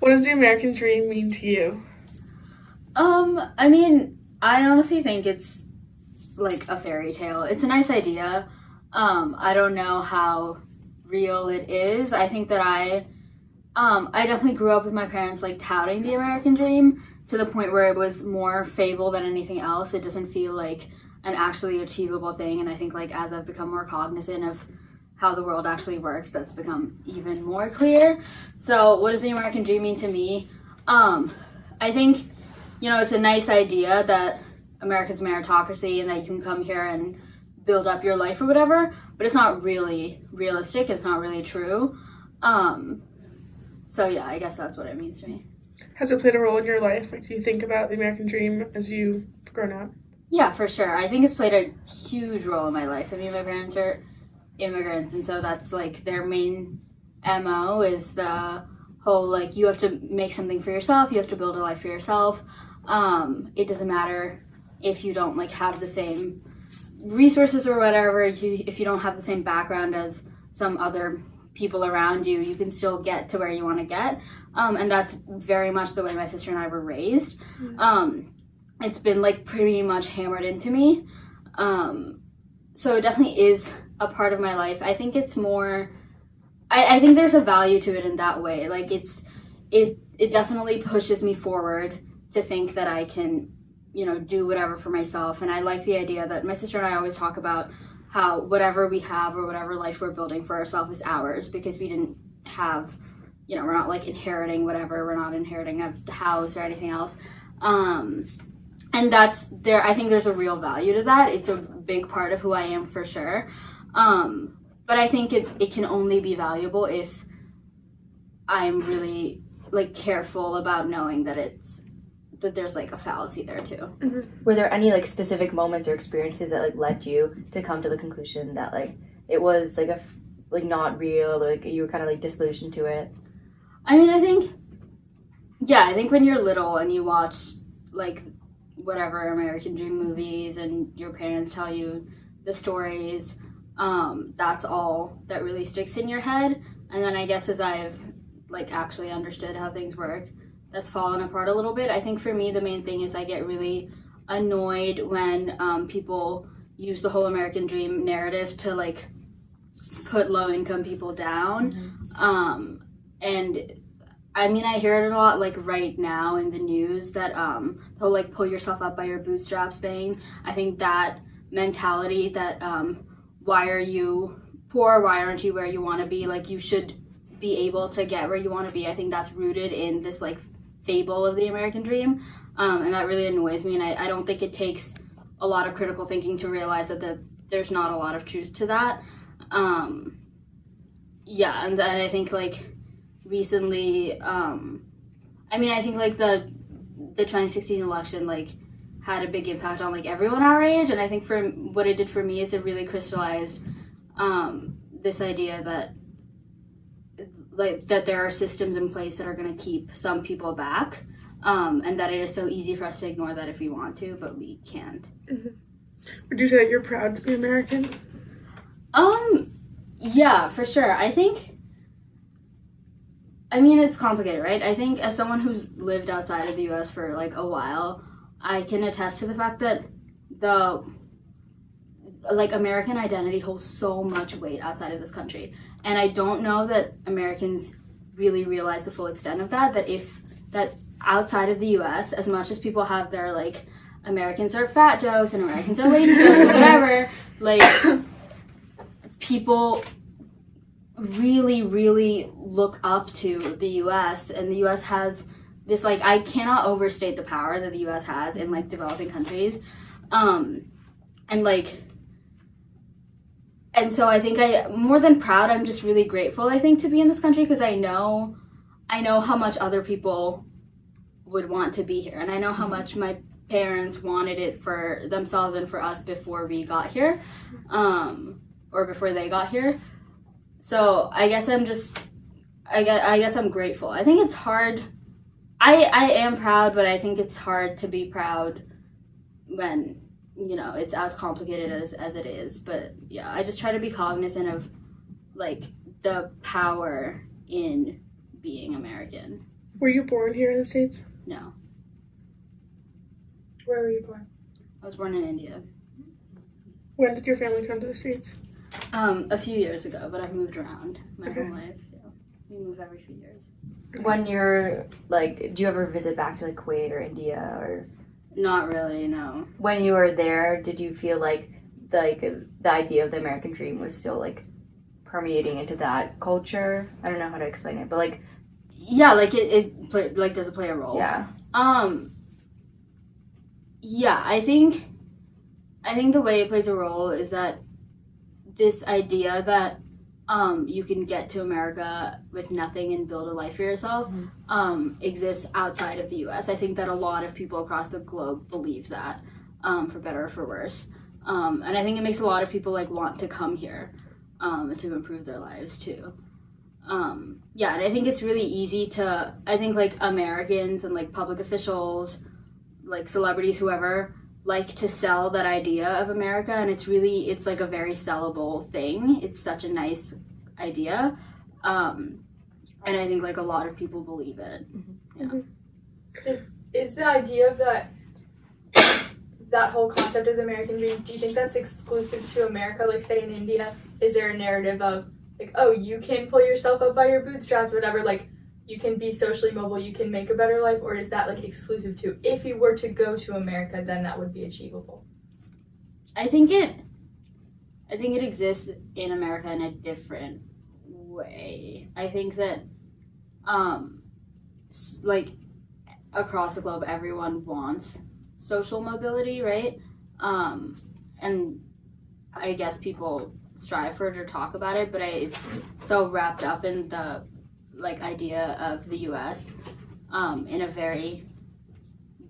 What does the American dream mean to you? I mean, I honestly think it's like a fairy tale. It's a nice idea. I don't know how real it is. I think that I definitely grew up with my parents like touting the American dream to the point where it was more fable than anything else. It doesn't feel like an actually achievable thing. And I think like as I've become more cognizant of how the world actually works, that's become even more clear. So what does the American dream mean to me? I think, it's a nice idea that America's meritocracy and that you can come here and build up your life or whatever, but it's not really realistic. It's not really true. So yeah, I guess that's what it means to me. Has it played a role in your life? Like, do you think about the American dream as you've grown up? Yeah, for sure. I think it's played a huge role in my life. I mean, my parents are immigrants, and so that's like their main MO is the whole like you have to make something for yourself, you have to build a life for yourself. It doesn't matter if you don't like have the same resources or whatever, if you don't have the same background as some other people around you, you can still get to where you want to get. And that's very much the way my sister and I were raised. It's been like pretty much hammered into me. So it definitely is a part of my life. I think it's more, I think there's a value to it in that way. Like it definitely pushes me forward to think that I can, do whatever for myself. And I like the idea that my sister and I always talk about how whatever we have or whatever life we're building for ourselves is ours, because we didn't have, we're not like inheriting whatever, we're not inheriting a house or anything else. And that's there. I think there's a real value to that. It's a big part of who I am for sure. But I think it can only be valuable if I'm really like careful about knowing that there's like a fallacy there too. Mm-hmm. Were there any like specific moments or experiences that like led you to come to the conclusion that like it was like not real, or like you were kind of like disillusioned to it? I mean, I think when you're little and you watch like whatever American Dream movies and your parents tell you the stories, that's all that really sticks in your head. And then I guess as I've like actually understood how things work, that's fallen apart a little bit. I think for me the main thing is I get really annoyed when people use the whole American Dream narrative to like put low income people down. Mm-hmm. And I mean, I hear it a lot like right now in the news that they'll like pull yourself up by your bootstraps thing. I think that mentality that why are you poor, why aren't you where you want to be, like you should be able to get where you want to be, I think that's rooted in this like fable of the American Dream, and that really annoys me. And I don't think it takes a lot of critical thinking to realize that there's not a lot of truth to that. And I think like recently, I think like the 2016 election like had a big impact on like everyone our age, and I think for what it did for me is it really crystallized this idea that there are systems in place that are going to keep some people back, and that it is so easy for us to ignore that if we want to, but we can't. Mm-hmm. Would you say that you're proud to be American? Yeah, for sure. I mean, it's complicated, right? I think as someone who's lived outside of the U.S. for like a while, I can attest to the fact that the like American identity holds so much weight outside of this country. And I don't know that Americans really realize the full extent of that, that outside of the US, as much as people have their like Americans are fat jokes and Americans are lazy jokes or whatever, like people really, really look up to the US, and the US has this like, I cannot overstate the power that the US has in like developing countries. And so I think more than proud, I'm just really grateful, I think, to be in this country, because I know how much other people would want to be here. And I know how much my parents wanted it for themselves and for us before we got here, or before they got here. So I guess I'm grateful. I think it's hard. I am proud, but I think it's hard to be proud when it's as complicated as it is. But yeah, I just try to be cognizant of like the power in being American. Were you born here in the States? No, Where were you born? I was born in India. When did your family come to the States? A few years ago, but I've moved around my Okay. whole life. Yeah. We move every few years. When you're like, do you ever visit back to like Kuwait or India, or Not really, no. when you were there, did you feel like the idea of the American dream was still like permeating into that culture? I don't know how to explain it, but like, Yeah, like does it play a role? yeah, Yeah, I think the way it plays a role is that this idea that you can get to America with nothing and build a life for yourself exists outside of the U.S. I think that a lot of people across the globe believe that, for better or for worse. And I think it makes a lot of people like want to come here to improve their lives too. Yeah, and I think it's really easy to, I think like Americans and like public officials, like celebrities, whoever, like to sell that idea of America, and it's like a very sellable thing. It's such a nice idea. And I think like a lot of people believe it. Yeah. Is the idea of that whole concept of the American dream, do you think that's exclusive to America? Like, say in India, is there a narrative of like, oh, you can pull yourself up by your bootstraps, whatever, like you can be socially mobile, you can make a better life, or is that like exclusive to, if you were to go to America, then that would be achievable? I think it exists in America in a different way. I think that like across the globe everyone wants social mobility, right? And I guess people strive for it or talk about it, but it's so wrapped up in the like idea of the US in a very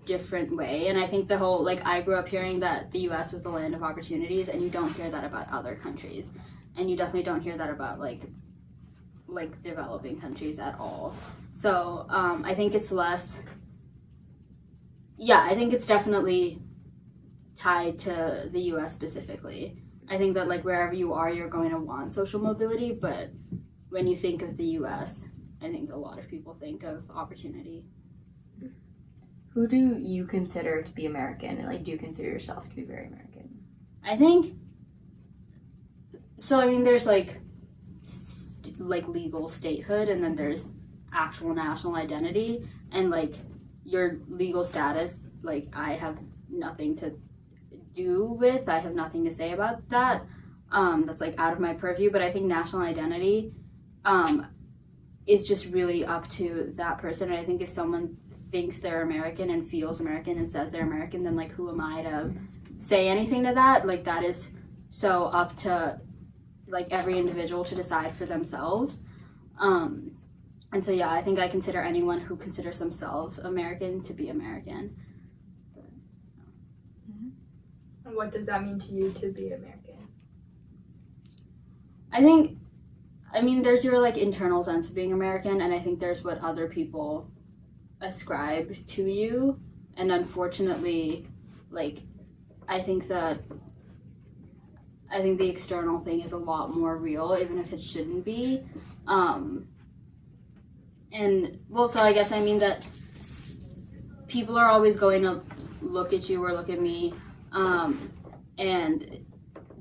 different way. And I think the whole, like, I grew up hearing that the US was the land of opportunities, and you don't hear that about other countries, and you definitely don't hear that about like developing countries at all. So I think it's less, I think it's definitely tied to the US specifically. I think that like wherever you are, you're going to want social mobility, but when you think of the US, I think a lot of people think of opportunity. who do you consider to be American, and like, do you consider yourself to be very American? I think so. I mean, there's like legal statehood, and then there's actual national identity, and like your legal status, like I have nothing to do with. I have nothing to say about that. That's like out of my purview. But I think national identity is just really up to that person. And I think if someone thinks they're American and feels American and says they're American, then like who am I to say anything to that? Like that is so up to like every individual to decide for themselves. And so I think I consider anyone who considers themselves American to be American. And what does that mean to you to be American? I mean, there's your like internal sense of being American, and I think there's what other people ascribe to you. And unfortunately, like, I think the external thing is a lot more real, even if it shouldn't be. And well, so I guess I mean that people are always going to look at you or look at me and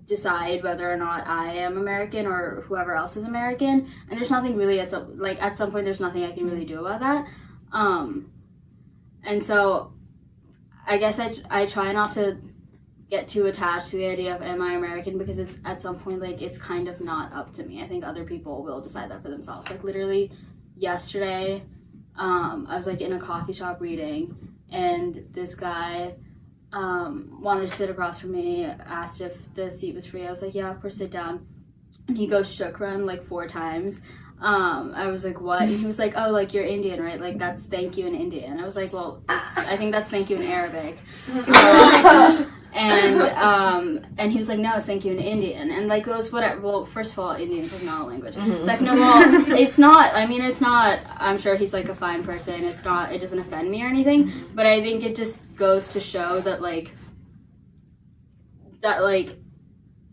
decide whether or not I am American or whoever else is American. And there's nothing really at some point there's nothing I can really do about that. And so I guess I try not to get too attached to the idea of am I American, because it's at some point like it's kind of not up to me. I think other people will decide that for themselves. Like literally yesterday, I was like in a coffee shop reading, and this guy wanted to sit across from me, asked if the seat was free. I was like, yeah, of course, sit down. And he goes shukran like 4 times. I was like, what? And he was like, oh, like you're Indian, right? Like that's thank you in Indian. I was like, well, I think that's thank you in Arabic. And he was like, no, it's thank you in Indian. And like those, whatever. Well, first of all, Indian is not a language. Second of all, it's not. I mean, it's not. I'm sure he's like a fine person. It's not. It doesn't offend me or anything. But I think it just goes to show that like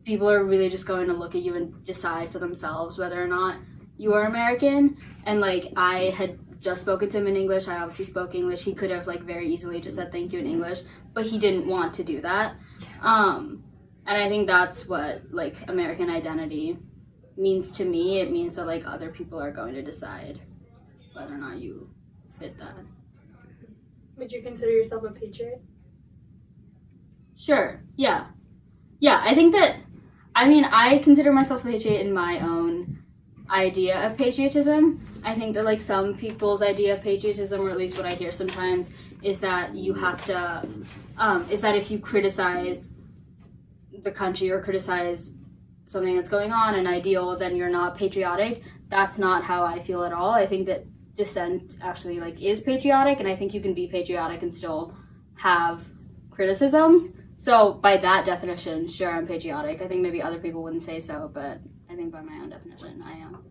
people are really just going to look at you and decide for themselves whether or not you are American. And like I had just spoken to him in English. I obviously spoke English. He could have like very easily just said thank you in English, but he didn't want to do that. And I think that's what like American identity means to me. It means that like other people are going to decide whether or not you fit that. Would you consider yourself a patriot? Sure. Yeah. I think that, I mean, I consider myself a patriot in my own idea of patriotism. I think that like some people's idea of patriotism, or at least what I hear sometimes, is that you have to, is that if you criticize the country or criticize something that's going on, an ideal, then you're not patriotic. That's not how I feel at all. I think that dissent actually like is patriotic, and I think you can be patriotic and still have criticisms. So by that definition, sure, I'm patriotic. I think maybe other people wouldn't say so, but I think by my own definition, I am.